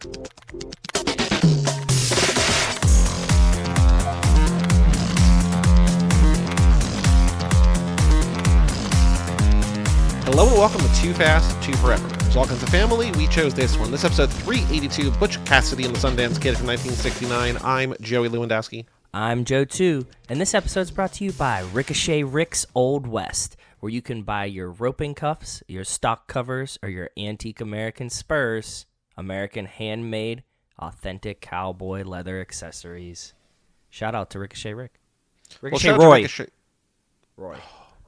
Hello and welcome to Too Fast, Too Forever. There's all kinds of family. We chose this one. This episode 382, Butch Cassidy and the Sundance Kid from 1969. I'm Joey Lewandowski. I'm Joe too, and this episode's brought to you by Ricochet Rick's Old West, where you can buy your roping cuffs, your stock covers, or your antique American spurs, American handmade, authentic cowboy leather accessories. Shout out to Ricochet Rick. Ricochet Roy.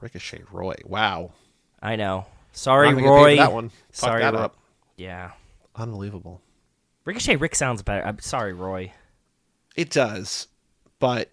Ricochet Roy. Wow. I know. Sorry, Roy. That one. Sorry, that up. Yeah. Unbelievable. Ricochet Rick sounds better. I'm sorry, Roy. It does, but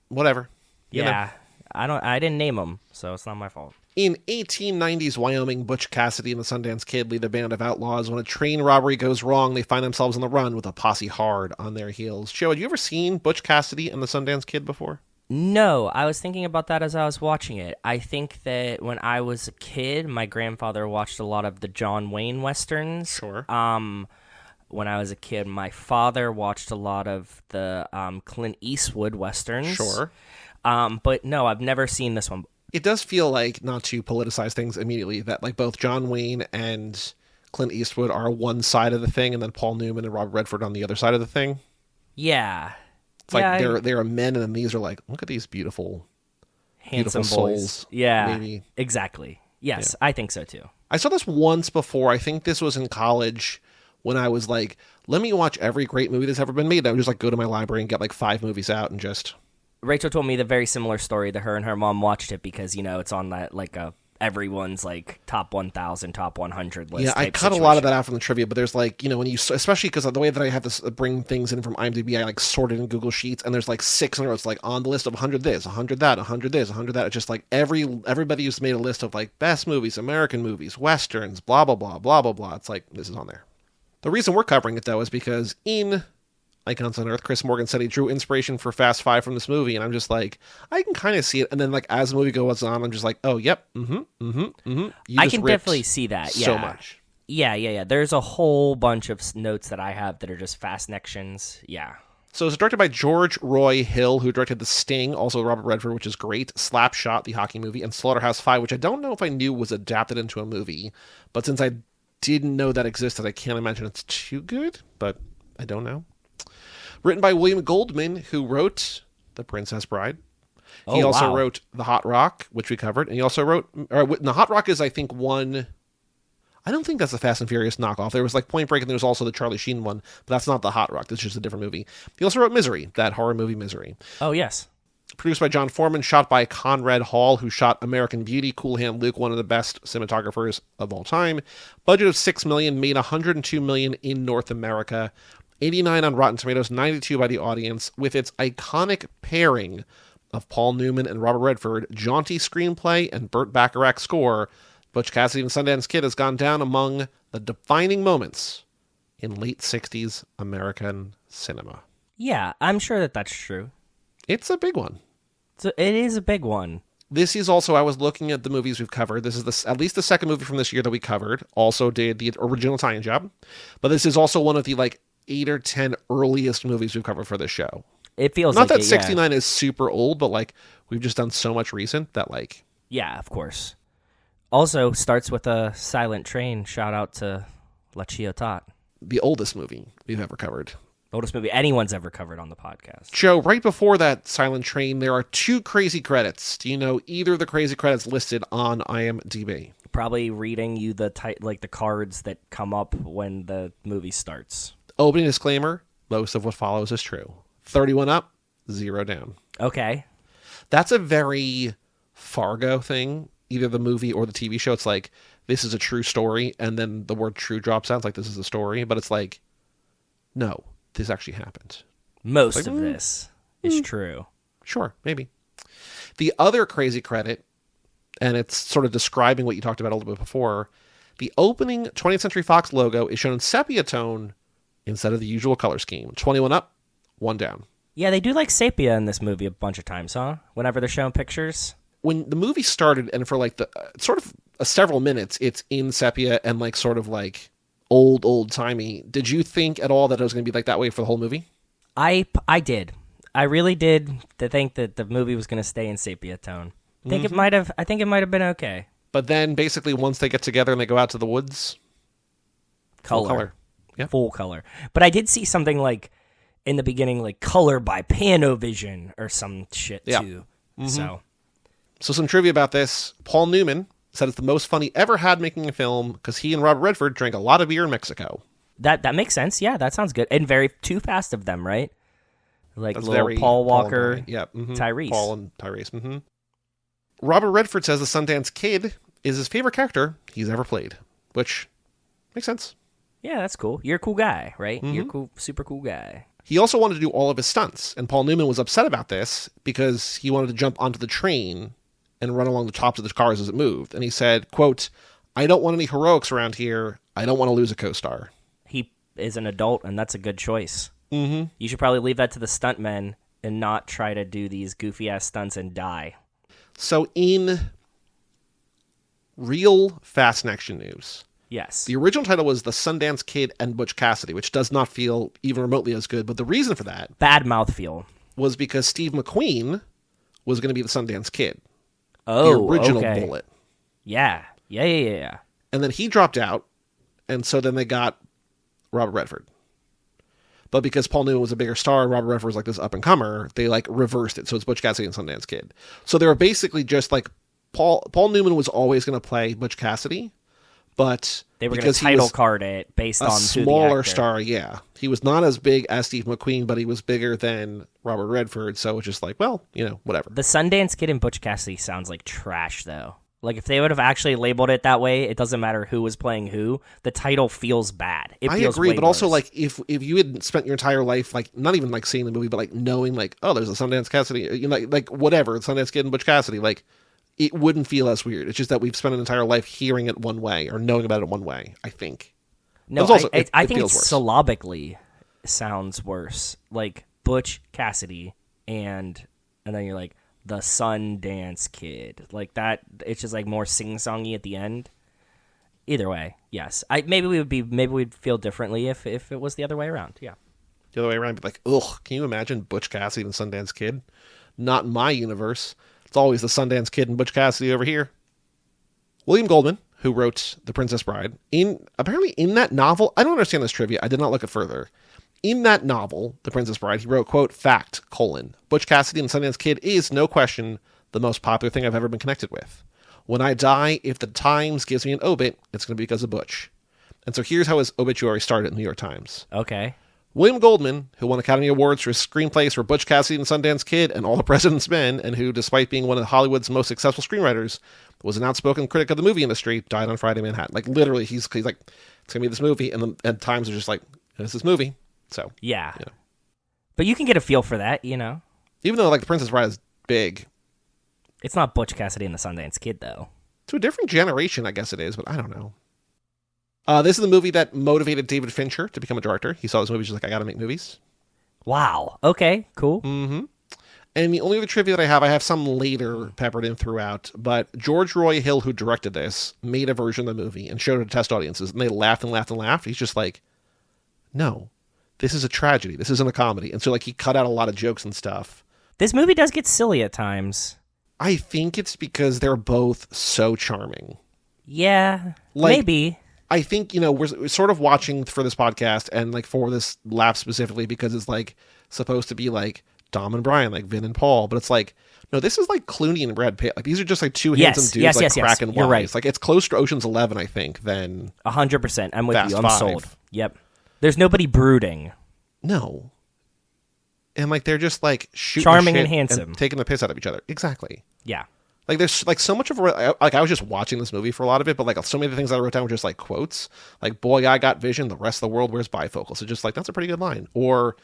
whatever. Yeah. I didn't name him, so it's not my fault. In 1890s Wyoming, Butch Cassidy and the Sundance Kid lead a band of outlaws. When a train robbery goes wrong, they find themselves on the run with a posse hard on their heels. Joe, had you ever seen Butch Cassidy and the Sundance Kid before? No, I was thinking about that as I was watching it. I think that when I was a kid, my grandfather watched a lot of the John Wayne westerns. Sure. When I was a kid, my father watched a lot of the Clint Eastwood westerns. Sure. But no, I've never seen this one. It does feel like, not to politicize things immediately, that like both John Wayne and Clint Eastwood are one side of the thing, and then Paul Newman and Robert Redford on the other side of the thing. Yeah. It's like they're men, and then these are like, look at these beautiful, handsome beautiful boys. souls. Yeah, maybe. Exactly. Yes, yeah. I think so too. I saw this once before. I think this was in college when I was like, let me watch every great movie that's ever been made. I would just like go to my library and get like 5 movies out and just... Rachel told me the very similar story that her and her mom watched it because, you know, it's on that like everyone's like top 1,000, top 100 list. Yeah, I cut a lot of that out from the trivia, but there's like, you know, when you, especially because of the way that I have to bring things in from IMDb, I like sort it in Google Sheets, and there's like 600. It's like on the list of 100 this, 100 that, 100 this, 100 that. It's just like everybody used to made a list of like best movies, American movies, westerns, blah blah blah blah blah blah. It's like this is on there. The reason we're covering it though is because in Icons on Earth, Chris Morgan said he drew inspiration for Fast Five from this movie, and I'm just like, I can kind of see it. And then like as the movie goes on, I'm just like, oh yep, I can definitely see that. Yeah. So much. Yeah. There's a whole bunch of notes that I have that are just fast connections. Yeah. So it's directed by George Roy Hill, who directed The Sting, also Robert Redford, which is great, Slapshot, the hockey movie, and Slaughterhouse-Five, which I don't know if I knew was adapted into a movie, but since I didn't know that existed, I can't imagine it's too good, but I don't know. Written by William Goldman, who wrote The Princess Bride. He also wrote The Hot Rock, which we covered. And he also wrote... The Hot Rock is, I think, one... I don't think that's a Fast and Furious knockoff. There was like Point Break, and there was also the Charlie Sheen one. But that's not The Hot Rock. That's just a different movie. He also wrote Misery, that horror movie Misery. Oh, yes. Produced by John Foreman, shot by Conrad Hall, who shot American Beauty. Cool Hand Luke, one of the best cinematographers of all time. Budget of $6 million, made $102 million in North America. 89 on Rotten Tomatoes, 92 by the audience, with its iconic pairing of Paul Newman and Robert Redford, jaunty screenplay, and Burt Bacharach score. Butch Cassidy and Sundance Kid has gone down among the defining moments in late 60s American cinema. Yeah, I'm sure that that's true. It's a big one. So it is a big one. This is also, I was looking at the movies we've covered. This is at least the second movie from this year that we covered. Also did the original Italian Job. But this is also one of the like 8 or 10 earliest movies we've covered for this show. It feels not like that 69 is super old, but like we've just done so much recent that like... Yeah, of course. Also starts with a silent train. Shout out to La Ciotat. The oldest movie we've ever covered. Oldest movie anyone's ever covered on the podcast. Joe, right before that silent train, there are 2 crazy credits. Do you know either of the crazy credits listed on IMDb? Probably reading you the the cards that come up when the movie starts. Opening disclaimer, most of what follows is true. 31 up, 0 down. Okay. That's a very Fargo thing, either the movie or the TV show. It's like, this is a true story, and then the word true drops out. It's like, this is a story, but it's like, no, this actually happened. Most of this is true. Sure, maybe. The other crazy credit, and it's sort of describing what you talked about a little bit before, the opening 20th Century Fox logo is shown in sepia tone instead of the usual color scheme. 21 up, 1 down. Yeah, they do like sepia in this movie a bunch of times, huh? Whenever they're showing pictures. When the movie started, and for like the sort of several minutes, it's in sepia and like sort of like old timey. Did you think at all that it was going to be like that way for the whole movie? I did. I really did to think that the movie was going to stay in sepia tone. I think it might have been okay. But then basically once they get together and they go out to the woods, Color. Yeah. Full color. But I did see something like in the beginning, like color by Panovision or some shit too. So some trivia about this. Paul Newman said it's the most fun he ever had making a film because he and Robert Redford drank a lot of beer in Mexico. that makes sense. Yeah, that sounds good. And very too fast of them, right? Like That's little very Paul Walker, Tyrese. Tyrese. Paul and Tyrese. Robert Redford says the Sundance Kid is his favorite character he's ever played, which makes sense. Yeah, that's cool. You're a cool guy, right? You're a cool, super cool guy. He also wanted to do all of his stunts, and Paul Newman was upset about this because he wanted to jump onto the train and run along the tops of the cars as it moved. And he said, quote, "I don't want any heroics around here. I don't want to lose a co-star." He is an adult, and that's a good choice. Mm-hmm. You should probably leave that to the stuntmen and not try to do these goofy-ass stunts and die. So in real Fast and Action news, yes, the original title was The Sundance Kid and Butch Cassidy, which does not feel even remotely as good. But the reason for that bad mouthfeel was because Steve McQueen was going to be the Sundance Kid. Oh, the original okay. Bullet. Yeah. And then he dropped out, and so then they got Robert Redford. But because Paul Newman was a bigger star and Robert Redford was like this up-and-comer, they like reversed it. So it's Butch Cassidy and Sundance Kid. So they were basically just like Paul Newman was always going to play Butch Cassidy, but they were going to title card it based on a smaller star. Yeah, he was not as big as Steve McQueen, but he was bigger than Robert Redford. So it's just like, well, whatever. The Sundance Kid and Butch Cassidy sounds like trash, though. Like, if they would have actually labeled it that way, it doesn't matter who was playing who. The title feels bad. I agree, but also, like, if you had spent your entire life, like, not even, like, seeing the movie, but, like, knowing, like, oh, there's a Sundance Cassidy, like whatever, Sundance Kid and Butch Cassidy, like, it wouldn't feel as weird. It's just that we've spent an entire life hearing it one way or knowing about it one way, I think. No, also, I think it's syllabically sounds worse. Like, Butch Cassidy, and then you're like, the Sundance Kid, like that. It's just like more sing-songy at the end. Either way, yes. Maybe we'd feel differently if it was the other way around. Yeah, the other way around, be like, ugh. Can you imagine Butch Cassidy and Sundance Kid? Not in my universe. It's always the Sundance Kid and Butch Cassidy over here. William Goldman, who wrote The Princess Bride, apparently in that novel, I don't understand this trivia. I did not look it further. In that novel, The Princess Bride, he wrote, quote, fact, Butch Cassidy and Sundance Kid is, no question, the most popular thing I've ever been connected with. When I die, if the Times gives me an obit, it's going to be because of Butch. And so here's how his obituary started in the New York Times. Okay. William Goldman, who won Academy Awards for screenplays for Butch Cassidy and Sundance Kid and All the President's Men, and who, despite being one of Hollywood's most successful screenwriters, was an outspoken critic of the movie industry, died on Friday in Manhattan. Like, literally, he's like, it's going to be this movie, and Times are just like, it's this movie. So yeah, but you can get a feel for that, Even though like The Princess Bride is big, it's not Butch Cassidy and the Sundance Kid though. To a different generation, I guess it is, but I don't know. This is the movie that motivated David Fincher to become a director. He saw this movie, just like, I got to make movies. Wow. Okay. Cool. Mm-hmm. And the only other trivia that I have some later peppered in throughout, but George Roy Hill, who directed this, made a version of the movie and showed it to test audiences, and they laughed and laughed and laughed. He's just like, no. This is a tragedy. This isn't a comedy. And so, like, he cut out a lot of jokes and stuff. This movie does get silly at times. I think it's because they're both so charming. Yeah, maybe. I think, we're sort of watching for this podcast and, like, for this lap specifically because it's, like, supposed to be, like, Dom and Brian, like, Vin and Paul. But it's like, no, this is, like, Clooney and Brad Pitt. Like, these are just, like, two handsome dudes, cracking wise. Right. Like, it's close to Ocean's 11, I think, than 100%. I'm with Fast you. I'm 5. sold. Yep. There's nobody brooding. No. And, like, they're just, like, shooting charming shit and handsome. and taking the piss out of each other. Exactly. Yeah. Like, there's, like, so much of like, I was just watching this movie for a lot of it, but, like, so many of the things I wrote down were just, like, quotes. Like, boy, I got vision, the rest of the world wears bifocals. So just, like, that's a pretty good line. Or,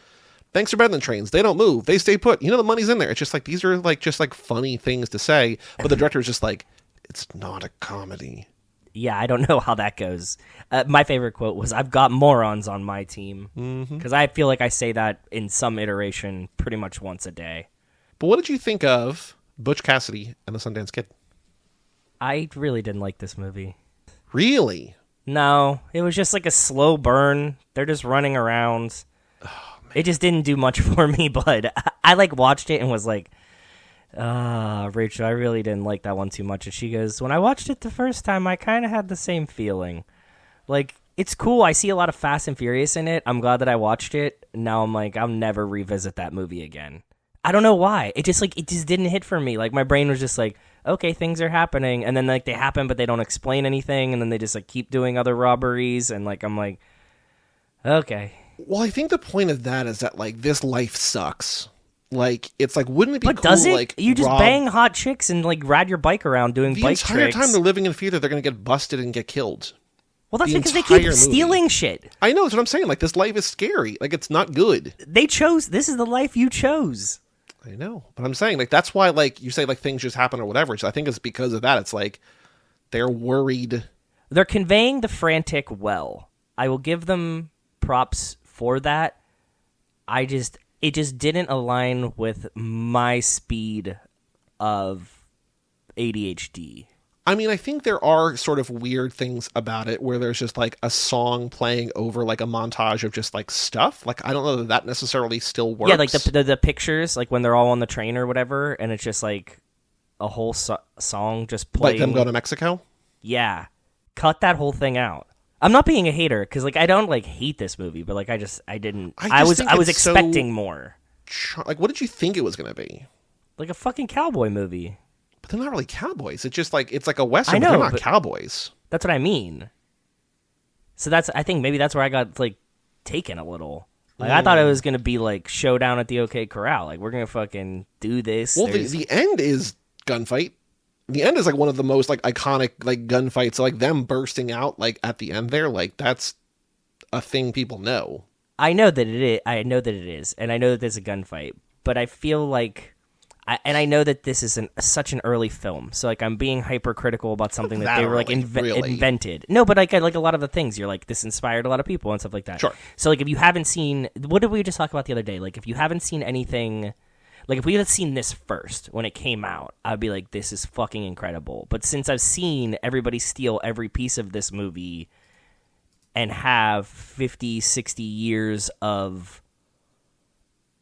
banks are better than trains. They don't move. They stay put. The money's in there. It's just, like, these are, like, just, like, funny things to say. But the director is just, like, it's not a comedy. Yeah, I don't know how that goes. My favorite quote was, I've got morons on my team. Because I feel like I say that in some iteration pretty much once a day. But what did you think of Butch Cassidy and the Sundance Kid? I really didn't like this movie. Really? No, it was just like a slow burn. They're just running around. It just didn't do much for me, but I like watched it and was like, Rachel, I really didn't like that one too much. And she goes, when I watched it the first time, I kind of had the same feeling. Like, it's cool. I see a lot of Fast and Furious in it. I'm glad that I watched it. Now I'm like, I'll never revisit that movie again. I don't know why. It just didn't hit for me. Like, my brain was just like, okay, things are happening. And then like they happen, but they don't explain anything. And then they just like keep doing other robberies. And like, I'm like, okay. Well, I think the point of that is that, like, this life sucks. Like, it's like, wouldn't it be But cool, does it? like, You just bang hot chicks and, like, ride your bike around doing bike tricks. The entire time they're living in fear that they're going to get busted and get killed. Well, that's the because they keep entire stealing movie. shit. I know, that's what I'm saying. Like, this life is scary. Like, it's not good. This is the life you chose. I know. But I'm saying, like, that's why, like, you say, like, things just happen or whatever. So I think it's because of that. It's like, they're worried. They're conveying the frantic well. I will give them props for that. It just didn't align with my speed of ADHD. I mean, I think there are sort of weird things about it where there's just like a song playing over like a montage of just like stuff. Like, I don't know that necessarily still works. Yeah, like the pictures, like when they're all on the train or whatever, and it's just like a whole song just playing. Like them going to Mexico? Yeah. Cut that whole thing out. I'm not being a hater because like I don't like hate this movie, but like I was expecting more. Like, what did you think it was going to be? Like a fucking cowboy movie. But they're not really cowboys. It's just like it's like a western. I know, but they're not cowboys. That's what I mean. So I think maybe that's where I got like taken a little. Like I thought it was going to be like showdown at the OK Corral. Like we're going to fucking do this. Well, the end is gunfight. The end is like one of the most like iconic like gunfights. Like them bursting out like at the end there, like that's a thing people know. I know that it is. I know that it is, and I know that there's a gunfight. But I feel like, I know that this is such an early film. So like I'm being hypercritical about something that they were like invented. No, but like a lot of the things you're like this inspired a lot of people and stuff like that. Sure. So like if you haven't seen, what did we just talk about the other day? Like if you haven't seen anything. Like, if we had seen this first when it came out, I'd be like, this is fucking incredible. But since I've seen everybody steal every piece of this movie and have 50, 60 years of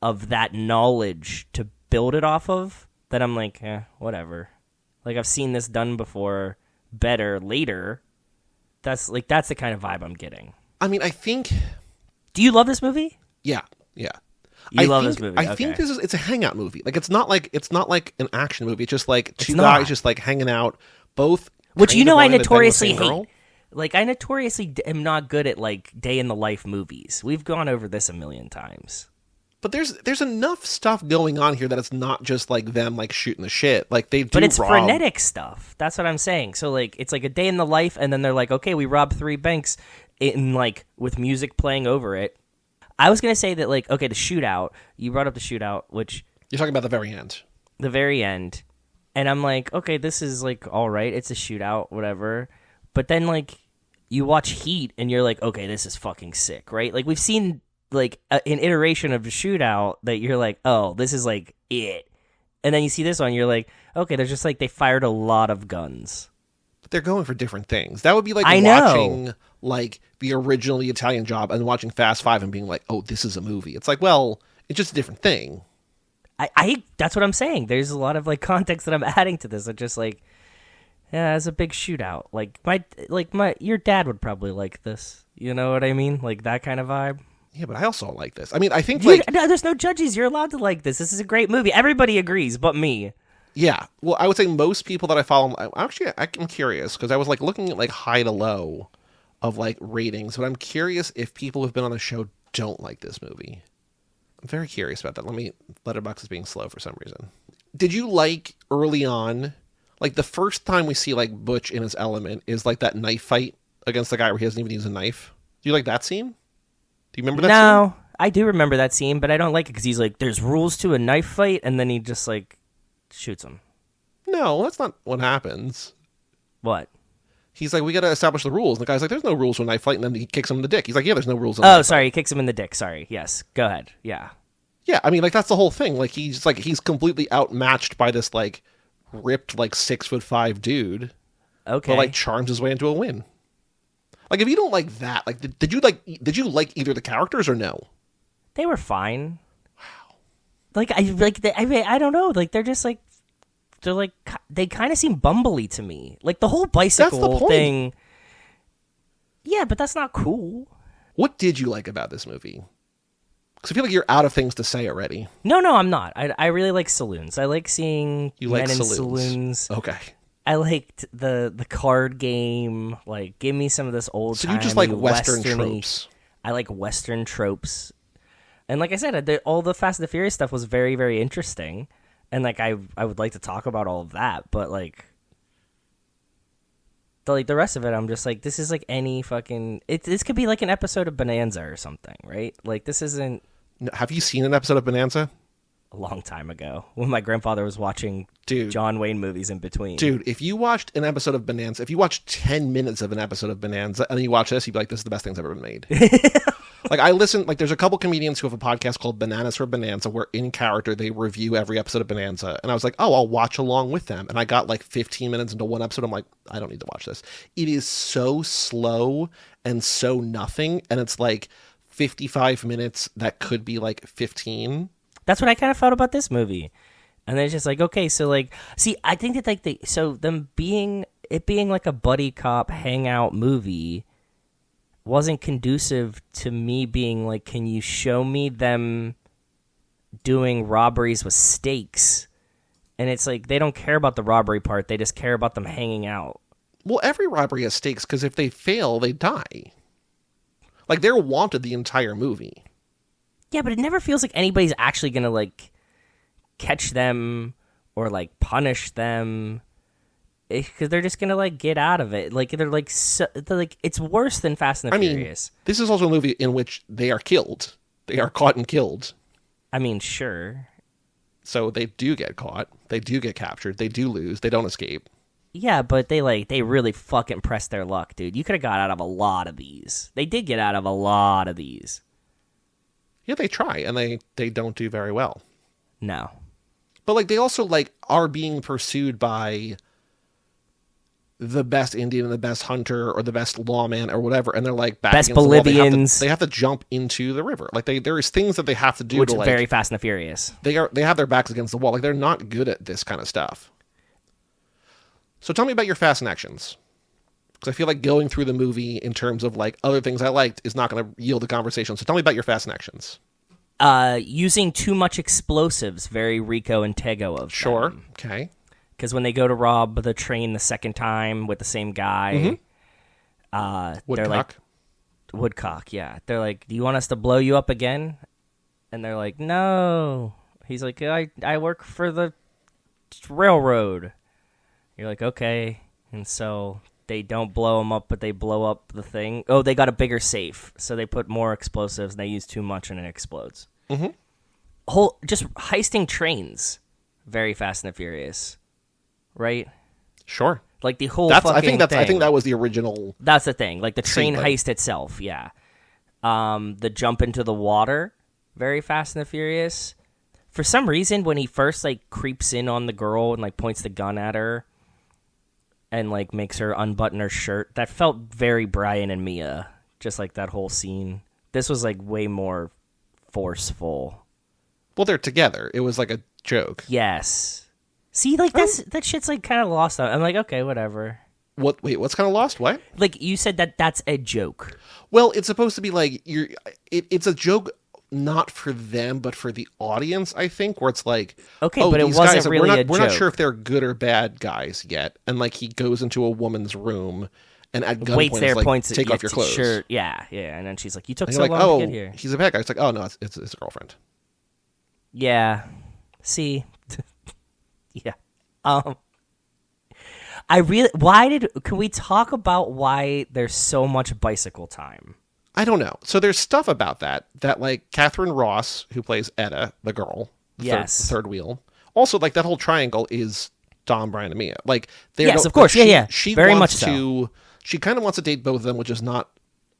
that knowledge to build it off of, then I'm like, whatever. Like, I've seen this done before, better, later. That's the kind of vibe I'm getting. I mean, I think... Do you love this movie? Yeah. You love this movie. I think it's a hangout movie. Like it's not like an action movie. It's just like two not. guys just like hanging out, both. Which kind of I wanting to bang the notoriously same hate. girl. Like I notoriously am not good at like day in the life movies. We've gone over this a million times. But there's enough stuff going on here that it's not just like them like shooting the shit. Like they do. But it's rob. frenetic stuff. That's what I'm saying. So like it's like a day in the life, and then they're like, okay, we robbed 3 banks, in like with music playing over it. I was going to say that, like, okay, the shootout, you brought up the shootout, which... You're talking about the very end. The very end. And I'm like, okay, this is, like, all right. It's a shootout, whatever. But then, like, you watch Heat, and you're like, okay, this is fucking sick, right? Like, we've seen, like, an iteration of the shootout that you're like, oh, this is, like, it. And then you see this one, you're like, okay, there's just, like, they fired a lot of guns. But they're going for different things. That would be like watching like the original The Italian Job and watching Fast Five and being like, oh, this is a movie. It's like, well, it's just a different thing. I that's what I'm saying. There's a lot of like context that I'm adding to this. I'm just like, yeah, it's a big shootout. Your dad would probably like this. You know what I mean? Like that kind of vibe. Yeah, but I also like this. I mean, I think no, there's no judges. You're allowed to like this. This is a great movie. Everybody agrees, but me. Yeah, well, I would say most people that I follow, actually, I'm curious, because I was, like, looking at, like, high to low of, like, ratings, but I'm curious if people who've been on the show don't like this movie. I'm very curious about that. Letterboxd is being slow for some reason. Did you like, early on, like, the first time we see, like, Butch in his element is, like, that knife fight against the guy where he doesn't even use a knife? Do you like that scene? Do you remember that scene? No, I do remember that scene, but I don't like it because he's like, there's rules to a knife fight, and then he just, like... shoots him. No, that's not what happens. What? He's like, we got to establish the rules. And the guy's like, there's no rules to a knife fight. And then he kicks him in the dick. He's like, yeah, there's no rules. Oh, sorry. He kicks him in the dick. Sorry. Yes. Go ahead. Yeah. Yeah. I mean, like, that's the whole thing. Like, he's completely outmatched by this, like, ripped, like, 6'5" dude. Okay. But, like, charms his way into a win. Like, if you don't like that, like, did you like either the characters or no? They were fine. Wow. Like, I don't know. Like, they're just like, they kind of seem bumbly to me. Like, the whole bicycle thing. Yeah, but that's not cool. What did you like about this movie? Because I feel like you're out of things to say already. No, I'm not. I really like saloons. I like seeing men in saloons. Okay. I liked the card game. Like, give me some of this old. So you just like Western tropes. I like Western tropes, and like I said, all the Fast and the Furious stuff was very, very interesting, and like I would like to talk about all of that, but like. The rest of it, I'm just like, this is like any fucking... This could be like an episode of Bonanza or something, right? Like, this isn't... Have you seen an episode of Bonanza? A long time ago, when my grandfather was watching John Wayne movies in between. Dude, if you watched an episode of Bonanza, if you watched 10 minutes of an episode of Bonanza, and then you watch this, you'd be like, this is the best thing that's ever been made. Like, I listen, like, there's a couple comedians who have a podcast called Bananas for Bonanza, where in character they review every episode of Bonanza. And I was like, oh, I'll watch along with them. And I got like 15 minutes into one episode. I'm like, I don't need to watch this. It is so slow and so nothing. And it's like 55 minutes that could be like 15. That's what I kind of felt about this movie. And then it's just like, okay, so like, see, I think that like it being like a buddy cop hangout movie wasn't conducive to me being like, can you show me them doing robberies with stakes? And it's like, they don't care about the robbery part. They just care about them hanging out. Well, every robbery has stakes because if they fail, they die. Like, they're wanted the entire movie. Yeah, but it never feels like anybody's actually going to like catch them or like punish them. Because they're just gonna like get out of it. Like they're like it's worse than Fast and the Furious. This is also a movie in which they are killed. They are caught and killed. I mean, sure. So they do get caught. They do get captured. They do lose. They don't escape. Yeah, but they really fucking pressed their luck, dude. You could have got out of a lot of these. They did get out of a lot of these. Yeah, they try, and they don't do very well. No. But like they also like are being pursued by the best Indian and the best hunter or the best lawman or whatever, and they're like back best Bolivians. They have to jump into the river. Like there is things that they have to do, which to, is like, very Fast and the Furious. They have their backs against the wall. Like they're not good at this kind of stuff. So tell me about your Fast and actions, because I feel like going through the movie in terms of like other things I liked is not going to yield a conversation. So tell me about your Fast and actions. Using too much explosives, very Rico and Tego of sure. them. Okay. Because when they go to rob the train the second time with the same guy, they're like, Woodcock, yeah. They're like, do you want us to blow you up again? And they're like, no. He's like, I work for the railroad. You're like, okay. And so they don't blow him up, but they blow up the thing. Oh, they got a bigger safe. So they put more explosives, and they use too much, and it explodes. Mm-hmm. Just heisting trains. Very Fast and the Furious. Right? Sure. Like the whole thing. I think that was the original. That's the thing. Like the train heist itself, yeah. The jump into the water, very Fast and the Furious. For some reason, when he first like creeps in on the girl and like points the gun at her and like makes her unbutton her shirt, that felt very Brian and Mia. Just like that whole scene. This was like way more forceful. Well, they're together. It was like a joke. Yes. See, like that shit's like kind of lost. I'm like, okay, whatever. What? Wait, what's kind of lost? What? Like you said that's a joke. Well, it's supposed to be like it's a joke not for them but for the audience. I think where it's like, okay, but it wasn't really a joke. We're not sure if they're good or bad guys yet. And like he goes into a woman's room and at gunpoint is like, points take off your clothes. Shirt. Yeah, and then she's like, you took and so like, long to get here. He's a bad guy. It's like, oh no, it's a girlfriend. Yeah. See. Yeah. Can we talk about why there's so much bicycle time? I don't know. So there's stuff about that like Catherine Ross, who plays Etta, the girl, the third wheel. Also, like that whole triangle is Dom, Brian, and Mia. Like, yes, of course, yeah. She very wants much so. She kind of wants to date both of them, which is not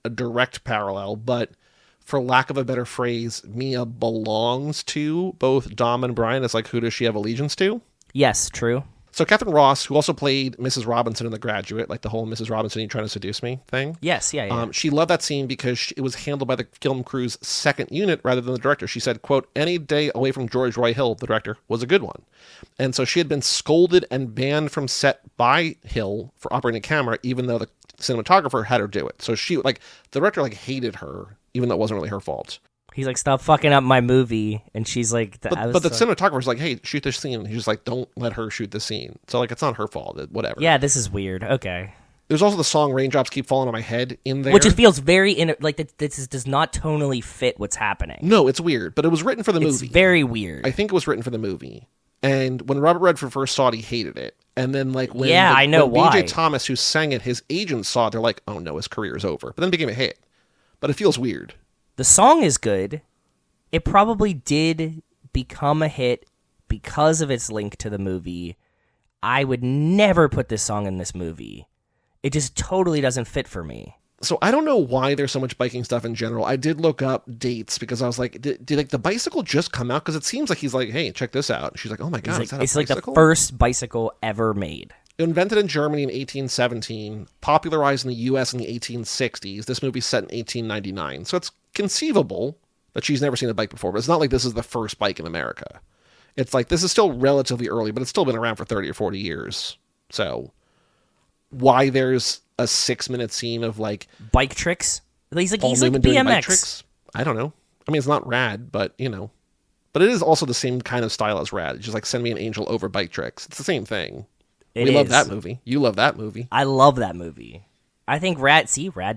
a direct parallel, but for lack of a better phrase, Mia belongs to both Dom and Brian. It's like, who does she have allegiance to? Yes, true. So Catherine Ross, who also played Mrs. Robinson in The Graduate, like the whole Mrs. Robinson, you trying to seduce me thing. Yes, yeah. She loved that scene because it was handled by the film crew's second unit rather than the director. She said, quote, any day away from George Roy Hill, the director, was a good one. And so she had been scolded and banned from set by Hill for operating a camera, even though the cinematographer had her do it. So she, like, the director, like, hated her, even though it wasn't really her fault. He's like, stop fucking up my movie. And she's like... But the cinematographer's like, hey, shoot this scene. He's just like, don't let her shoot the scene. So, like, it's not her fault. Whatever. Yeah, this is weird. Okay. There's also the song Raindrops Keep Falling on My Head in there. Which it feels very... this does not tonally fit what's happening. No, it's weird. But it was written for the movie. It's very weird. I think it was written for the movie. And when Robert Redford first saw it, he hated it. And then, like, when I know when why. B.J. Thomas, who sang it, his agents saw it, they're like, oh, no, his career's over. But then it became a hit. But it feels weird. The song is good. It probably did become a hit because of its link to the movie. I would never put this song in this movie. It just totally doesn't fit for me. So I don't know why there's so much biking stuff in general. I did look up dates because I was like, did like the bicycle just come out? Because it seems like he's like, hey, check this out. And she's like, oh my God, is that a bicycle? It's like the first bicycle ever made. Invented in Germany in 1817, popularized in the U.S. in the 1860s. This movie's set in 1899. So it's conceivable that she's never seen a bike before, but it's not like this is the first bike in America. It's like, this is still relatively early, but it's still been around for 30 or 40 years. So why there's a 6-minute scene of like bike tricks? He's like Newman doing BMX. Bike tricks? I don't know. I mean, it's not rad, but you know, but it is also the same kind of style as rad. It's just like send me an angel over bike tricks. It's the same thing. We love that movie. You love that movie. I love that movie. I think Rad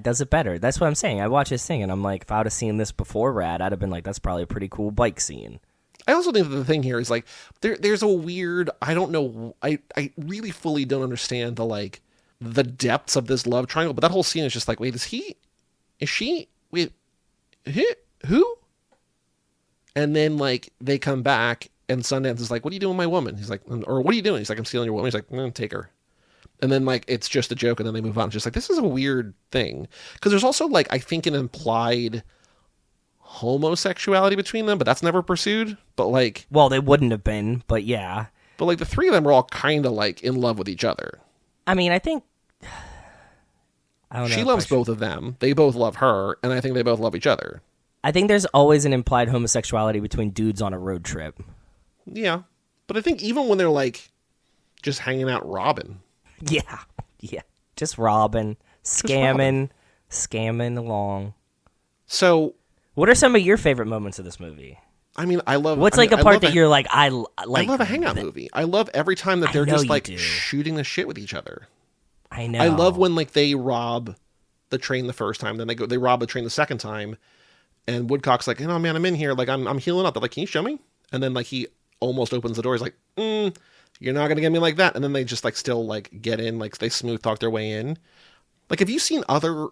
does it better. That's what I'm saying. I watch this thing and I'm like, if I would have seen this before Rad, I'd have been like, that's probably a pretty cool bike scene. I also think that the thing here is like, there's a weird, I don't know, I really fully don't understand the depths of this love triangle, but that whole scene is just like, wait, who? And then like, they come back and Sundance is like, what are you doing with my woman? He's like, or what are you doing? He's like, I'm stealing your woman. He's like, take her. And then, like, it's just a joke, and then they move on. It's just like, this is a weird thing. Because there's also, like, I think an implied homosexuality between them, but that's never pursued. But, like... Well, they wouldn't have been, but yeah. But, like, the three of them are all kind of, like, in love with each other. I mean, I think... I don't know. She loves both of them. They both love her, and I think they both love each other. I think there's always an implied homosexuality between dudes on a road trip. Yeah. But I think even when they're, like, just hanging out robbing... Yeah. Just robbing, scamming along. So, what are some of your favorite moments of this movie? I mean, I love... What's like a part that you're like, I love a hangout movie. I love every time that they're just like shooting the shit with each other. I know. I love when like they rob the train the first time, then they rob the train the second time, and Woodcock's like, oh man, I'm in here, like I'm healing up. They're like, can you show me? And then like he almost opens the door. He's like, you're not going to get me like that. And then they just like still like get in, like they smooth talk their way in. Like, have you seen other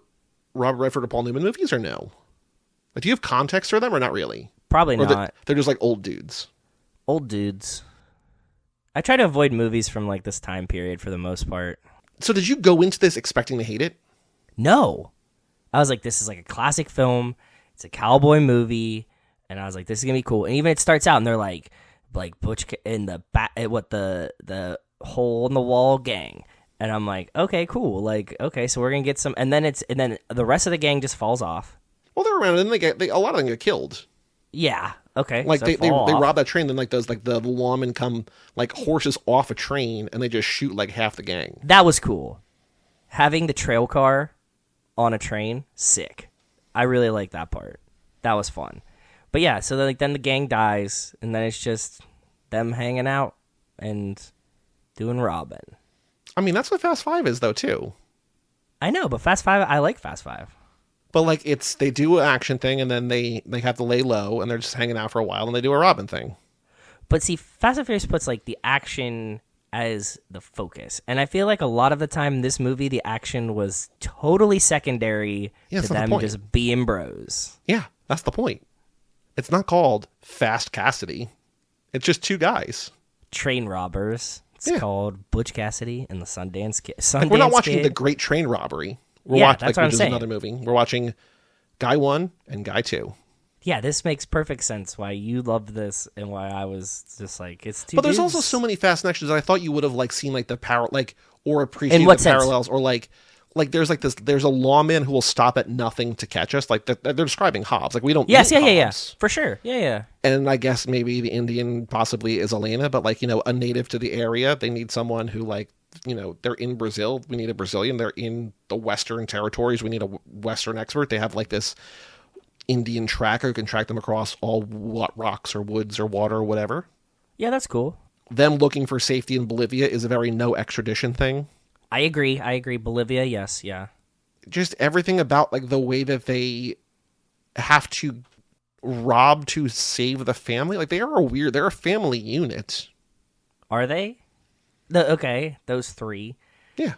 Robert Redford or Paul Newman movies or no? Like, do you have context for them or not really? Probably not. They're just like old dudes. Old dudes. I try to avoid movies from like this time period for the most part. So did you go into this expecting to hate it? No. I was like, this is like a classic film. It's a cowboy movie. And I was like, this is going to be cool. And even it starts out and they're like Butch in the the hole in the wall gang, and I'm like, okay, cool, like okay, so we're gonna get some, and then the rest of the gang just falls off. Well, they're around, and then a lot of them get killed. Yeah, okay, like so they rob that train, then like those like the lawmen come like horses off a train, and they just shoot like half the gang. That was cool. Having the trail car on a train, sick. I really like that part. That was fun. But yeah, so then the gang dies, and then it's just them hanging out and doing robbing. I mean, that's what Fast 5 is, though, too. I know, but Fast 5, I like Fast 5. But, like, they do an action thing, and then they have to lay low, and they're just hanging out for a while, and they do a robbing thing. But see, Fast and Furious puts, like, the action as the focus. And I feel like a lot of the time in this movie, the action was totally secondary to them just being bros. Yeah, that's the point. It's not called Fast Cassidy. It's just two guys. Train robbers. It's called Butch Cassidy and the Sundance Kid. Like, we're not watching The Great Train Robbery. That's what I'm saying. Another movie. We're watching Guy 1 and Guy 2. Yeah, this makes perfect sense why you loved this and why I was just like, it's too. But there's also so many fast connections that I thought you would have like seen like the power, like, or appreciated In what the sense? parallels, or like there's like this, there's a lawman who will stop at nothing to catch us. Like they're describing Hobbs. Like we don't. Yes, meet yeah, Hobbs. for sure, yeah. And I guess maybe the Indian possibly is Elena, but like, a native to the area. They need someone who like, they're in Brazil. We need a Brazilian. They're in the Western territories. We need a Western expert. They have like this Indian tracker who can track them across all rocks or woods or water or whatever. Yeah, that's cool. Them looking for safety in Bolivia is a very no extradition thing. I agree. Bolivia, yes, yeah. Just everything about like the way that they have to rob to save the family. Like they're a family unit. Are they? Okay, those three. Yeah.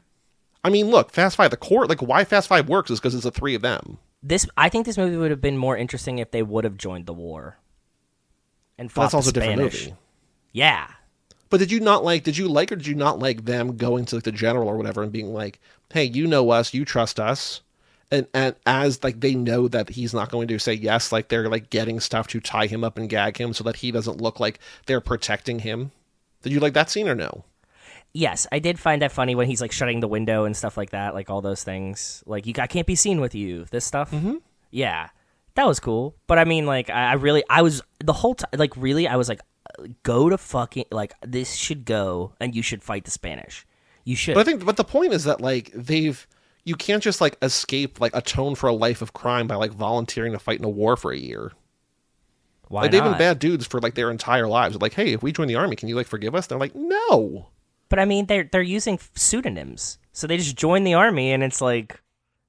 I mean, look, Fast Five, the core, like why Fast Five works is because it's the three of them. I think this movie would have been more interesting if they would have joined the war and fought That's also the a different Spanish. movie. Yeah. But did you like or did you not like them going to like the general or whatever and being like, hey, you know us, you trust us. And as like they know that he's not going to say yes, like they're like getting stuff to tie him up and gag him so that he doesn't look like they're protecting him. Did you like that scene or no? Yes, I did find that funny when he's like shutting the window and stuff like that, like all those things. Like I can't be seen with you. This stuff. Mm-hmm. Yeah, that was cool. But I mean, like I was the whole time, like really, I was like, go to fucking like this should go and you should fight the Spanish. You should. But the point is that like you can't just like escape, like atone for a life of crime by like volunteering to fight in a war for a year. Why like not? they've been bad dudes for like their entire lives. Like, hey, if we join the army, can you like forgive us? They're like, no. But I mean, they're using pseudonyms, so they just join the army, and it's like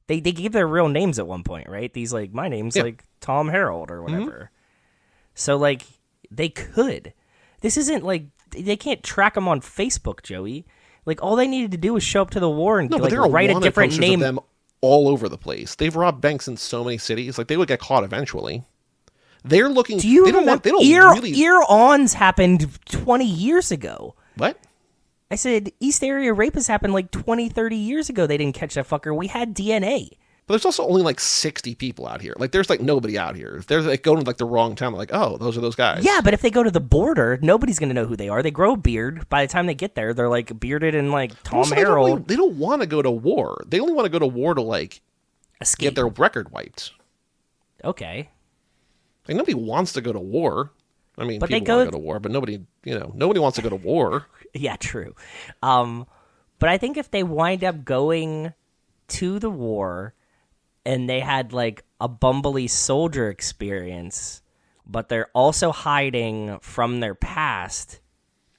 they give their real names at one point, right? These like my name's like Tom Harold or whatever. Mm-hmm. So like they could. This isn't like they can't track them on Facebook, Joey. Like all they needed to do was show up to the war and like write a different name. Of them all over the place. They've robbed banks in so many cities. Like they would get caught eventually. They're looking. Do you remember? They don't really. Ear-ons happened 20 years ago. What? I said East Area rapists happened like 20, 30 years ago. They didn't catch that fucker. We had DNA. But there's also only like 60 people out here. Like there's like nobody out here. If they're like going to like the wrong town, like, oh, those are those guys. Yeah, but if they go to the border, nobody's going to know who they are. They grow a beard. By the time they get there, they're like bearded and like Tom Harold. They don't want to go to war. They only want to go to war to like escape, get their record wiped. Okay. Like nobody wants to go to war. I mean, but people want to go to war, but nobody wants to go to war. Yeah, true. But I think if they wind up going to the war and they had like a bumbly soldier experience, but they're also hiding from their past,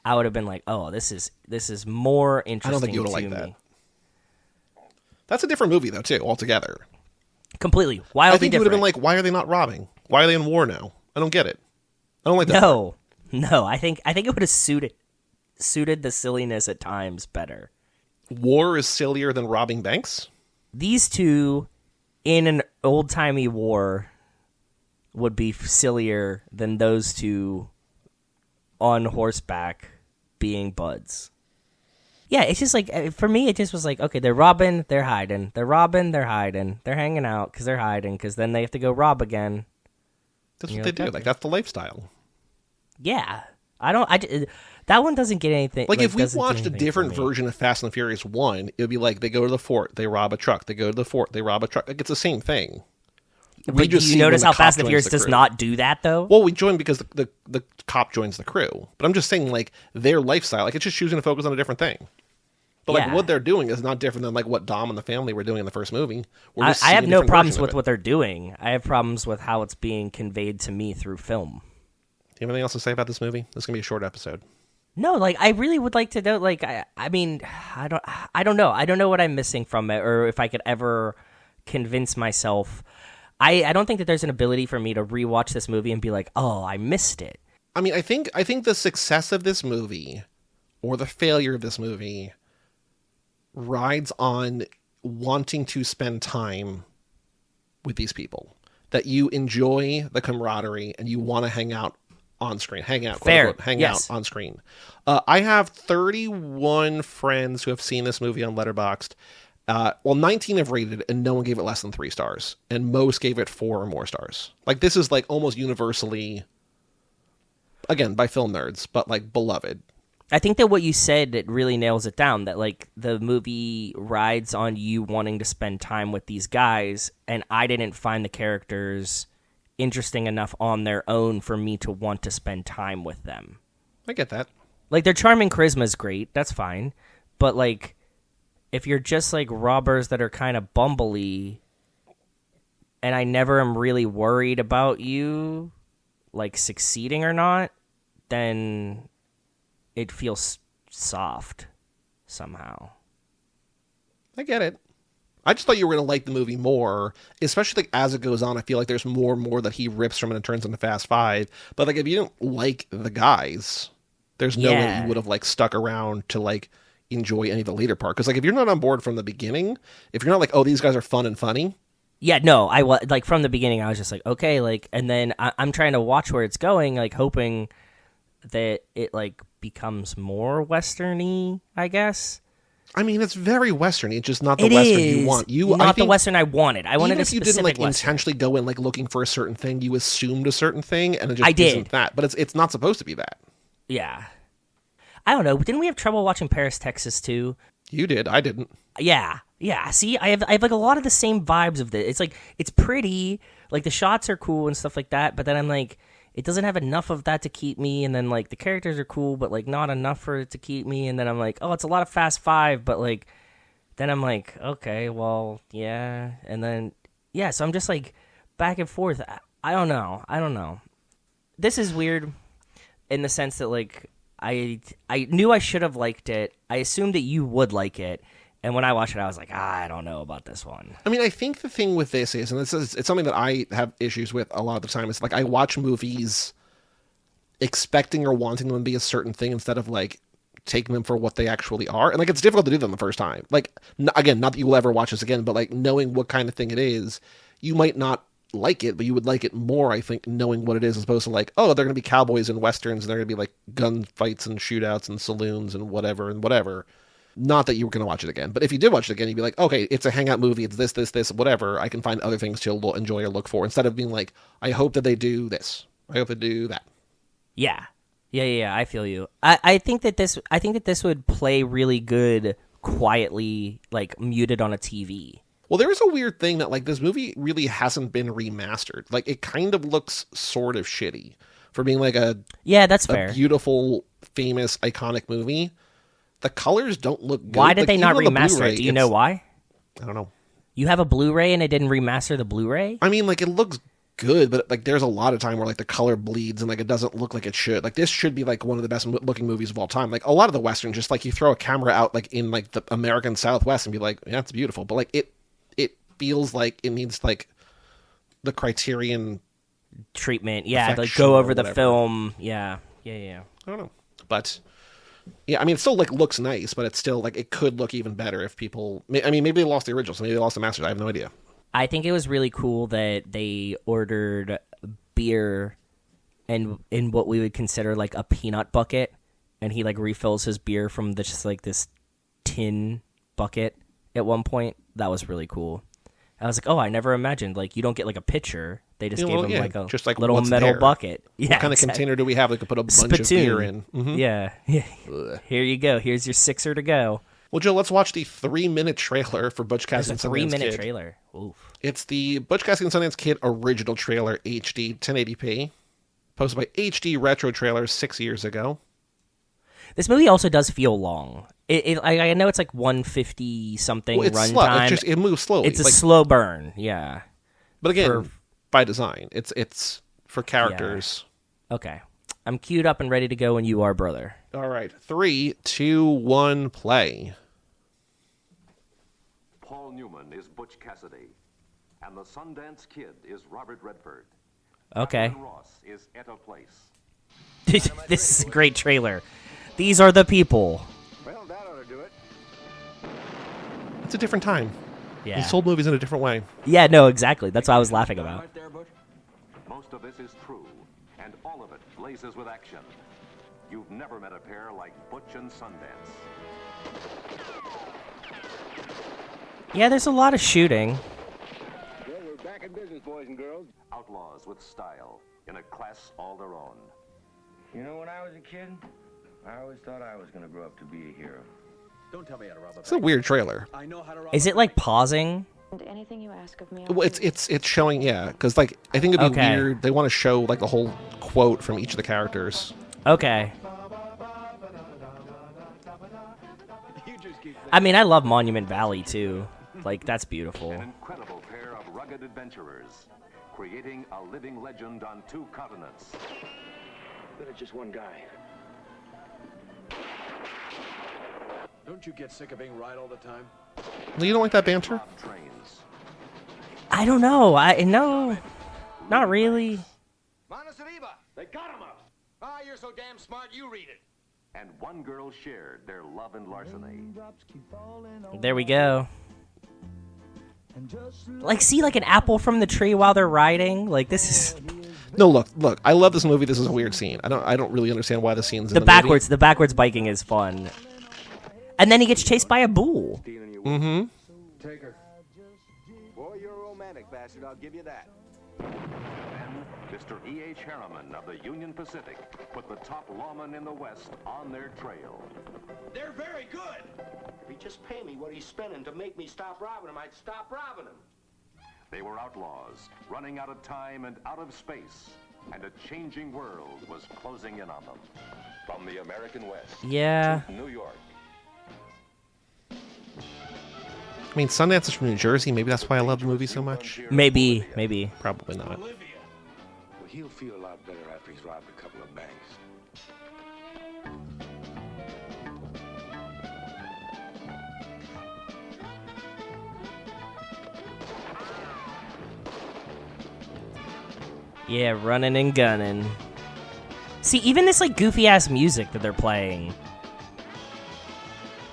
I would have been like, oh, this is more interesting. I don't think you would have liked that. That's a different movie though, too, altogether. Completely. Wildly I think you would have been different. like, why are they not robbing? Why are they in war now? I don't get it. I don't like that. No. I think it would have suited the silliness at times better. War is sillier than robbing banks? These two in an old-timey war would be sillier than those two on horseback being buds. Yeah, it's just like, for me, it just was like, okay, they're robbing, they're hiding. They're robbing, they're hiding. They're hanging out because they're hiding because then they have to go rob again. That's what they do. Like, that's the lifestyle. Yeah. That one doesn't get anything. Like if we watched a different version of Fast and the Furious 1, it would be like they go to the fort, they rob a truck. They go to the fort, they rob a truck. Like it's the same thing. But do you notice how Fast and the Furious does not do that, though? Well, we join because the cop joins the crew. But I'm just saying, like, their lifestyle, like, it's just choosing to focus on a different thing. But, like, what they're doing is not different than, like, what Dom and the family were doing in the first movie. I have no problems with what they're doing. I have problems with how it's being conveyed to me through film. Do you have anything else to say about this movie? This is going to be a short episode. No, like, I really would like to know, like, I mean, I don't know. I don't know what I'm missing from it or if I could ever convince myself. I don't think that there's an ability for me to rewatch this movie and be like, oh, I missed it. I mean, I think the success of this movie or the failure of this movie rides on wanting to spend time with these people. That you enjoy the camaraderie and you want to hang out on screen. Hang out, Fair. Quote, hang out on screen. I have 31 friends who have seen this movie on Letterboxd. Well, 19 have rated it, and no one gave it less than 3 stars. And most gave it 4 or more stars. Like, this is, like, almost universally, again, by film nerds, but, like, beloved. I think that what you said, it really nails it down, that, like, the movie rides on you wanting to spend time with these guys, and I didn't find the characters interesting enough on their own for me to want to spend time with them. I get that. Like, their charming charisma is great, that's fine, but, like, if you're just, like, robbers that are kind of bumbly, and I never am really worried about you, like, succeeding or not, then it feels soft somehow. I get it. I just thought you were going to like the movie more, especially like as it goes on. I feel like there's more and more that he rips from and it turns into Fast Five. But like if you don't like the guys, there's no way you would have like stuck around to like enjoy any of the later part. Because like if you're not on board from the beginning, if you're not like, oh, these guys are fun and funny. Yeah, no, I was like from the beginning. I was just like, okay, like, and then I'm trying to watch where it's going, like hoping that it like becomes more Western-y, I guess. I mean, it's very Western. It's just not the Western you want. The Western I wanted. I wanted even a if you specific didn't like Western. intentionally go in like looking for a certain thing, you assumed a certain thing, and it just I did. isn't that. But it's not supposed to be that. Yeah, I don't know. Didn't we have trouble watching Paris, Texas too? You did. I didn't. Yeah. See, I have like a lot of the same vibes of this. It's like it's pretty, like the shots are cool and stuff like that. But then I'm like, it doesn't have enough of that to keep me. And then like the characters are cool, but like not enough for it to keep me. And then I'm like, oh, it's a lot of Fast Five, but like. Then I'm like, okay, well, yeah. And then, yeah, so I'm just like back and forth. I don't know. This is weird in the sense that, like, I knew I should have liked it. I assumed that you would like it. And when I watched it, I was like, I don't know about this one. I mean, I think the thing with this is, and it's something that I have issues with a lot of the time, is like I watch movies expecting or wanting them to be a certain thing instead of like taking them for what they actually are. And like it's difficult to do them the first time. Like again, not that you will ever watch this again, but like knowing what kind of thing it is, you might not like it, but you would like it more, I think, knowing what it is, as opposed to like, oh, they're gonna be cowboys and westerns and they're gonna be like gunfights and shootouts and saloons and whatever. Not that you were gonna watch it again, but if you did watch it again, you'd be like, okay, it's a hangout movie, it's this, whatever. I can find other things to enjoy or look for, instead of being like, I hope that they do this, I hope they do that. Yeah. I feel you. I think that this would play really good quietly, like muted on a TV. Well, there is a weird thing that like this movie really hasn't been remastered. Like it kind of looks sort of shitty for being like that's fair. Beautiful, famous, iconic movie. The colors don't look good. Why did like, they not remaster it? Do you know why? I don't know. You have a Blu-ray and it didn't remaster the Blu-ray? I mean, like it looks good, but like there's a lot of time where like the color bleeds and like it doesn't look like it should. Like this should be like one of the best looking movies of all time. Like a lot of the westerns, just like you throw a camera out like in like the American Southwest and be like, yeah, it's beautiful, but like it feels like it needs like the Criterion treatment. Yeah, like go over the film. Yeah. I don't know, but yeah, I mean, it still like looks nice, but it's still like it could look even better if people. I mean, maybe they lost the originals, maybe they lost the masters. I have no idea. I think it was really cool that they ordered beer and in what we would consider like a peanut bucket, and he like refills his beer from this tin bucket at one point. That was really cool. I was like, oh, I never imagined like you don't get like a pitcher. They just gave him like a just like little metal bucket. Yeah, what kind of container do we have? We could put a bunch of beer in. Mm-hmm. Yeah. Here you go. Here's your sixer to go. Well, Joe, let's watch the 3-minute trailer for Butch Cassidy and Sundance Kid. 3-minute trailer. Oof. It's the Butch Cassidy and Sundance Kid original trailer, HD 1080p, posted by HD Retro Trailers 6 years ago. This movie also does feel long. I know it's like 150 something runtime. It moves slowly. It's a slow burn. Yeah. But again, by design, it's for characters. Yeah. Okay. I'm queued up and ready to go when you are, brother. All right. 3, 2, 1, play. Paul Newman is Butch Cassidy, and the Sundance Kid is Robert Redford. Okay. Catherine Ross is Etta Place. This is a great trailer. These are the people. Well, that ought to do it. It's a different time. Yeah. He sold movies in a different way. Yeah, no, exactly. That's what I was laughing about. Right there, Butch? Most of this is true, and all of it blazes with action. You've never met a pair like Butch and Sundance. Yeah, there's a lot of shooting. Well, we're back in business, boys and girls. Outlaws with style, in a class all their own. You know, when I was a kid, I always thought I was going to grow up to be a hero. Don't tell me how to rob a It's a weird trailer. I know how to rob Is it like pausing? And anything you ask of me, Well, it's showing, yeah, because like I think it'd be Okay. weird. They want to show like the whole quote from each of the characters. Okay. You just keep I mean, I love Monument Valley too. Like, that's beautiful. An incredible pair of rugged adventurers, creating a living legend on 2 continents. But it's just one guy. Don't you get sick of being right all the time? You don't like that banter? Mob trains. I don't know. No, not really. Monteseriva! They got him up! Ah, you're so damn smart, you read it. And one girl shared their love and larceny. There we go. Like, see, like an apple from the tree while they're riding. Like, this is No, look. I love this movie. This is a weird scene. I don't really understand why the scene's in the the backwards. movie. The backwards biking is fun. And then he gets chased by a bull. Mm-hmm. Take her. Boy, you're a romantic bastard, I'll give you that. Then, Mr. E.H. Harriman of the Union Pacific put the top lawman in the West on their trail. They're very good! If he'd just pay me what he's spending to make me stop robbing him, I'd stop robbing him. They were outlaws, running out of time and out of space, and a changing world was closing in on them. From the American West Yeah. to New York. I mean, Sundance is from New Jersey. Maybe that's why I love the movie so much. Maybe. Probably not. Well, he'll feel a lot better after he's robbed a couple of banks. Yeah, running and gunning. See, even this like goofy ass music that they're playing.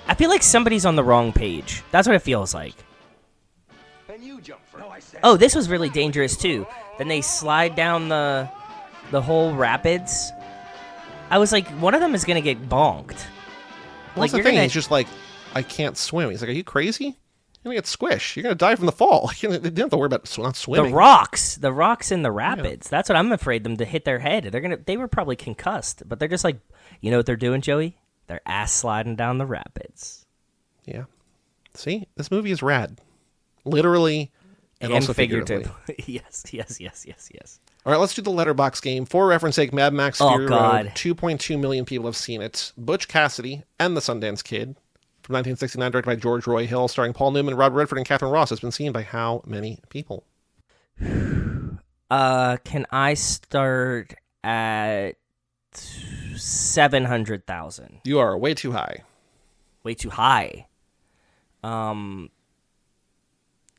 I feel like somebody's on the wrong page. That's what it feels like. And you jump first. No, I said. Oh, this was really dangerous too. Then they slide down the whole rapids. I was like, one of them is gonna get bonked. What's the you're thing? gonna- He's just like, I can't swim. He's like, are you crazy? You're gonna get squished. You're gonna die from the fall. You don't have to worry about not the swimming. rocks in the rapids. That's what I'm afraid them to hit their head. They were probably concussed, but they're just like, you know what they're doing, Joey? They're ass sliding down the rapids. Yeah. See, this movie is rad, literally and also figuratively. Yes. All right, let's do the Letterboxd game. For reference sake, Mad Max Oh, Fury God. Road. 2.2 million people have seen it. Butch Cassidy and the Sundance Kid, from 1969, directed by George Roy Hill, starring Paul Newman, Robert Redford, and Catherine Ross, has been seen by how many people? Can I start at 700,000? You are way too high. Way too high.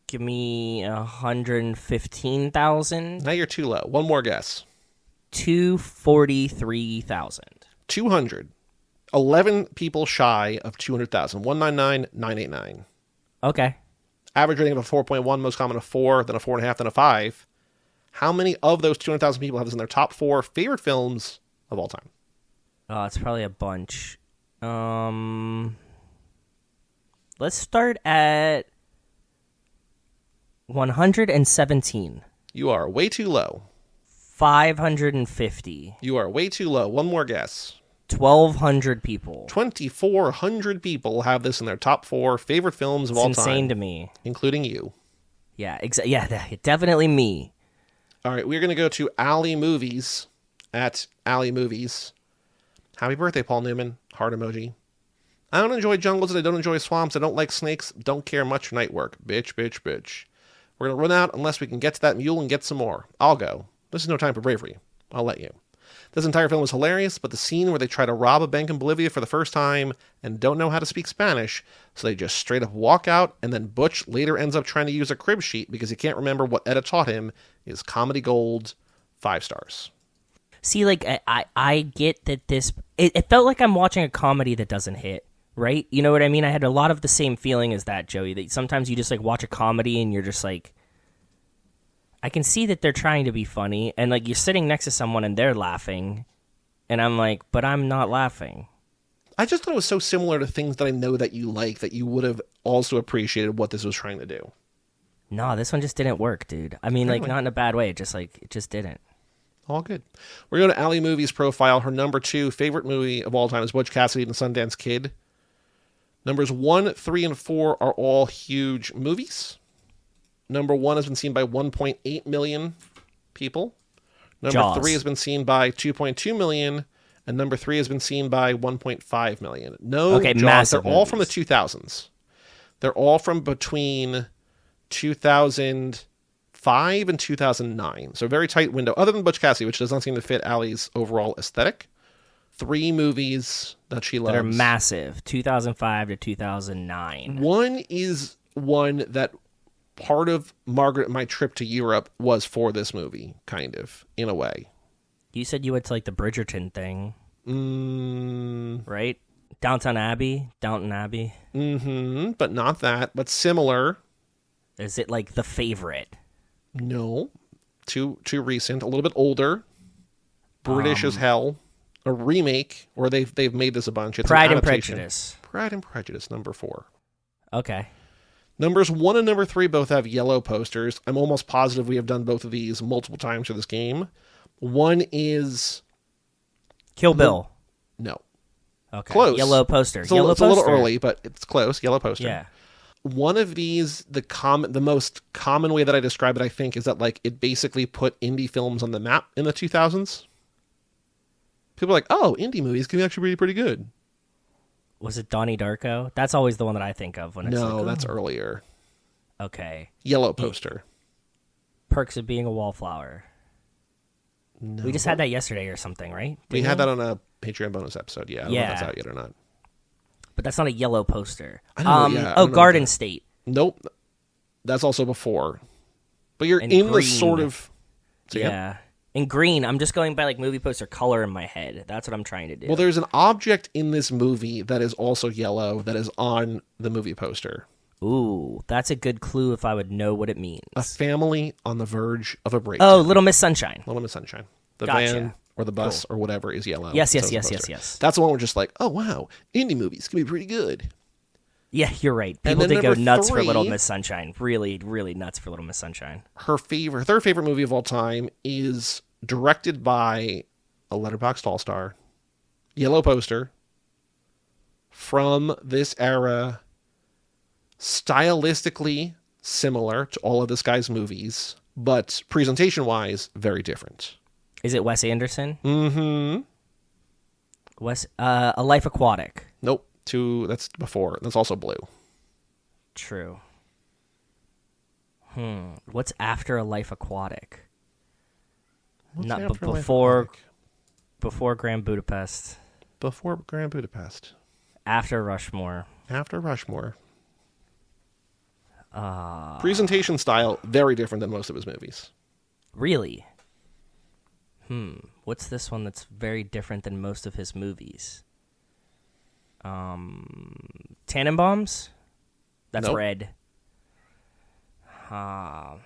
Give me 115,000. Now you're too low. One more guess. 243,000. 200. 11 people shy of 200,000. 199,989. Okay. Average rating of a 4.1, most common a 4, then a 4.5, then a 5. How many of those 200,000 people have this in their top 4 favorite films of all time? Oh, it's probably a bunch. Let's start at 117. You are way too low. 550. You are way too low. One more guess. 1,200 people. 2,400 people have this in their top 4 favorite films of It's all time. insane to me. Including you. Yeah, definitely me. All right, we're going to go to Alley Movies at Alley Movies. Happy birthday, Paul Newman. Heart emoji. I don't enjoy jungles and I don't enjoy swamps. I don't like snakes. Don't care much for night work. Bitch, bitch, bitch. We're going to run out unless we can get to that mule and get some more. I'll go. This is no time for bravery. I'll let you. This entire film was hilarious, but the scene where they try to rob a bank in Bolivia for the first time and don't know how to speak Spanish, so they just straight up walk out, and then Butch later ends up trying to use a crib sheet because he can't remember what Etta taught him, is comedy gold, 5 stars. See, like, I get that this... It felt like I'm watching a comedy that doesn't hit, right? You know what I mean? I had a lot of the same feeling as that, Joey, that sometimes you just, like, watch a comedy and you're just like... I can see that they're trying to be funny, and, like, you're sitting next to someone and they're laughing, and I'm like, but I'm not laughing. I just thought it was so similar to things that I know that you like that you would have also appreciated what this was trying to do. No, this one just didn't work, dude. I mean, like, not in a bad way. It just didn't. All good. We're going to Allie Movie's profile. Her number 2 favorite movie of all time is Butch Cassidy and the Sundance Kid. Numbers 1, 3, and 4 are all huge movies. Number 1 has been seen by 1.8 million people. Number Jaws. 3 has been seen by 2.2 million. And number 3 has been seen by 1.5 million. No, Jaws. Massive They're all movies. from the 2000s. They're all from between 2005 and 2009. So a very tight window. Other than Butch Cassidy, which does not seem to fit Allie's overall aesthetic. 3 movies that she loves. That are massive. 2005 to 2009. One is one that part of Margaret and my trip to Europe was for this movie, kind of, in a way. You said you went to like the Bridgerton thing. Right? Downton Abbey? But not that, but similar. Is it like The Favorite? No. Too recent, a little bit older. British as hell. A remake, or they've made this a bunch. It's Pride an and adaptation. Prejudice. Pride and Prejudice, number 4. Okay. Numbers 1 and number 3 both have yellow posters. I'm almost positive we have done both of these multiple times for this game. One is... Kill Bill. No. Okay. Close. Yellow poster. It's Yellow a little poster. early, but it's close. Yellow poster. Yeah. One of these, the most common way that I describe it, I think, is that like it basically put indie films on the map in the 2000s. People are like, oh, indie movies can actually be pretty good. Was it Donnie Darko? That's always the one that I think of when it's No, like, that's earlier. Okay. Yellow poster. Perks of Being a Wallflower. No. We just had that yesterday or something, right? We had that on a Patreon bonus episode. Yeah, I don't know if that's out yet or not. But that's not a yellow poster. I don't know, I don't know Garden what that- State. Nope. That's also before. But you're And in the green. sort of... So Yeah. In green, I'm just going by like movie poster color in my head. That's what I'm trying to do. Well, there's an object in this movie that is also yellow that is on the movie poster. Ooh, that's a good clue if I would know what it means. A family on the verge of a breakdown. Oh, Little Miss Sunshine. Little Miss Sunshine. The Gotcha. van or the bus or whatever is yellow. Yes, So yes, is the yes, poster. yes. That's the one we're just like, oh, wow, indie movies can be pretty good. Yeah, you're right. And People then did go number nuts for 3, Little Miss Sunshine. Really, really nuts for Little Miss Sunshine. Her third favorite movie of all time is directed by a Letterboxd all-star, yellow poster, from this era, stylistically similar to all of this guy's movies, but presentation-wise, very different. Is it Wes Anderson? Mm-hmm. A Life Aquatic. Nope. That's before. That's also blue. True. What's after A Life Aquatic? What's Not after Life before Aquatic? before Grand Budapest. Before Grand Budapest. After Rushmore. After Rushmore. Presentation style, very different than most of his movies. Really? What's this one that's very different than most of his movies? Tannenbaums? That's Nope. red. I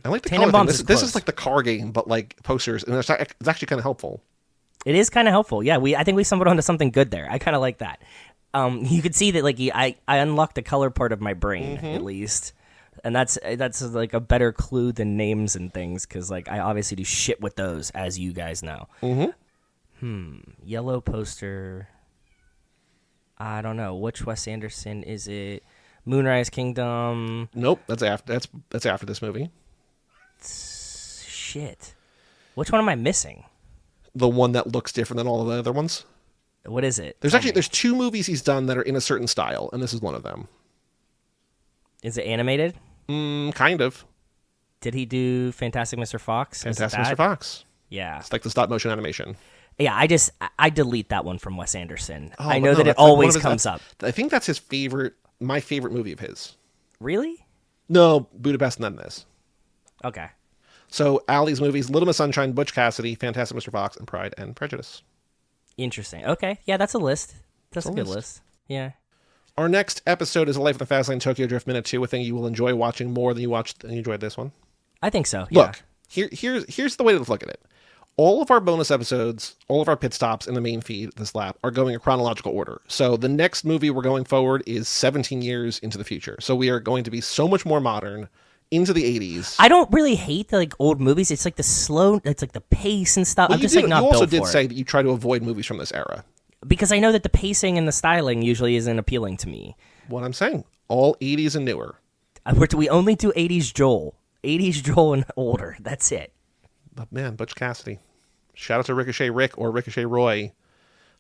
like the color thing. Tannenbaums This is is close. like the car game, but like posters, and it's actually kind of helpful. It is kind of helpful. Yeah, I think we stumbled onto something good there. I kind of like that. You could see that like I unlocked the color part of my brain at least, and that's like a better clue than names and things because like I obviously do shit with those, as you guys know. Yellow poster. I don't know which Wes Anderson is it. Moonrise Kingdom. Nope, that's after this movie. Shit. Which one am I missing? The one that looks different than all of the other ones. What is it? There's 2 movies he's done that are in a certain style, and this is one of them. Is it animated? Kind of. Did he do Fantastic Mr. Fox? Was it Fantastic Mr. that? Fox. Yeah. It's like the stop motion animation. Yeah, I delete that one from Wes Anderson. Oh, I but know no, that it that's like one always of his- comes up. I think that's my favorite movie of his. Really? No, Budapest and then this. Okay. So Allie's movies, Little Miss Sunshine, Butch Cassidy, Fantastic Mr. Fox, and Pride and Prejudice. Interesting. Okay. Yeah, that's a list. That's It's a a good list. list. Yeah. Our next episode is A Life of the Fast Lane Tokyo Drift Minute 2, a thing you will enjoy watching more than you enjoyed this one. I think so. Yeah. Look, here's the way to look at it. all of our bonus episodes, all of our pit stops in the main feed, this lap, are going in chronological order. So the next movie we're going forward is 17 years into the future. So we are going to be so much more modern into the 80s. I don't really hate the old movies. It's the slow, it's the pace and stuff. Well, I'm just you not also built did for say it. that you try to avoid movies from this era. Because I know that the pacing and the styling usually isn't appealing to me. What I'm saying, all 80s and newer. We only do 80s Joel. 80s Joel and older. That's it. But man, Butch Cassidy. Shout out to Ricochet Rick or Ricochet Roy.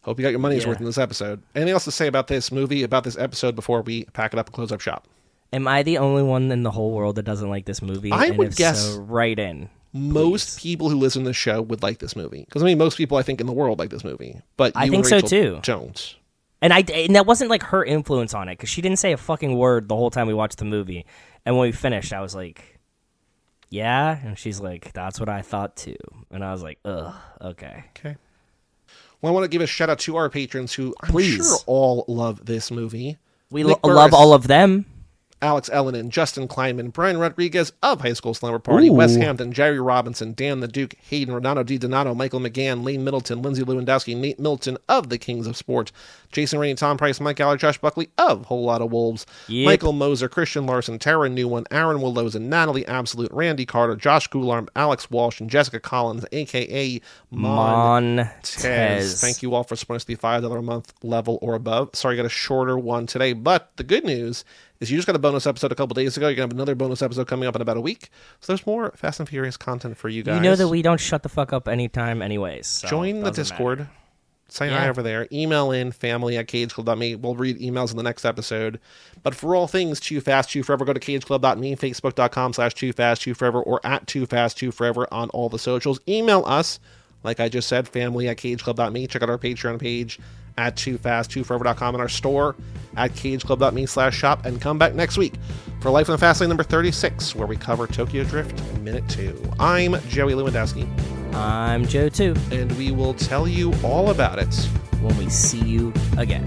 Hope you got your money's worth in this episode. Anything else to say about this movie, about this episode before we pack it up and close up shop? Am I the only one in the whole world that doesn't like this movie? I would if guess so, right in. Most people who listen to the show would like this movie. Because, most people, I think, in the world like this movie. But I you think and so, Rachel too. don't. And that wasn't her influence on it, because she didn't say a fucking word the whole time we watched the movie. And when we finished, I was like, yeah? And she's like, that's what I thought too. And I was like, ugh, okay. Okay. Well, I want to give a shout out to our patrons who I'm Please. sure all love this movie. We Nick love Burris, all of them. Alex Ellenin, Justin Kleinman, Brian Rodriguez of High School Slumber Party, Wes Hampton, Jerry Robinson, Dan the Duke, Hayden, Renato Di Donato, Michael McGann, Lane Middleton, Lindsay Lewandowski, Nate Milton of the Kings of Sport, Jason Rainey, Tom Price, Mike Aller, Josh Buckley of Whole Lotta Wolves, Michael Moser, Christian Larson, Tara Newman, Aaron Willows, Natalie Absolute, Randy Carter, Josh Goularm, Alex Walsh, and Jessica Collins, a.k.a. Montez. Thank you all for supporting us at the $5 a month level or above. Sorry, I got a shorter one today, but the good news is you just got a bonus episode a couple days ago. You're going to have another bonus episode coming up in about a week. So there's more Fast and Furious content for you guys. You know that we don't shut the fuck up anytime anyways. So join the Discord. Matter. Say hi over there. Email in family@cageclub.me. We'll read emails in the next episode. But for all things Too Fast, Too Forever, go to cageclub.me, facebook.com/TooFastTooForever, or @TooFastTooForever on all the socials. Email us, like I just said, family@cageclub.me. Check out our Patreon page at TooFastTooForever.com and our store at cageclub.me/shop. And come back next week for Life in the Fast Lane number 36, where we cover Tokyo Drift Minute 2. I'm Joey Lewandowski. I'm Joe too. And we will tell you all about it when we see you again.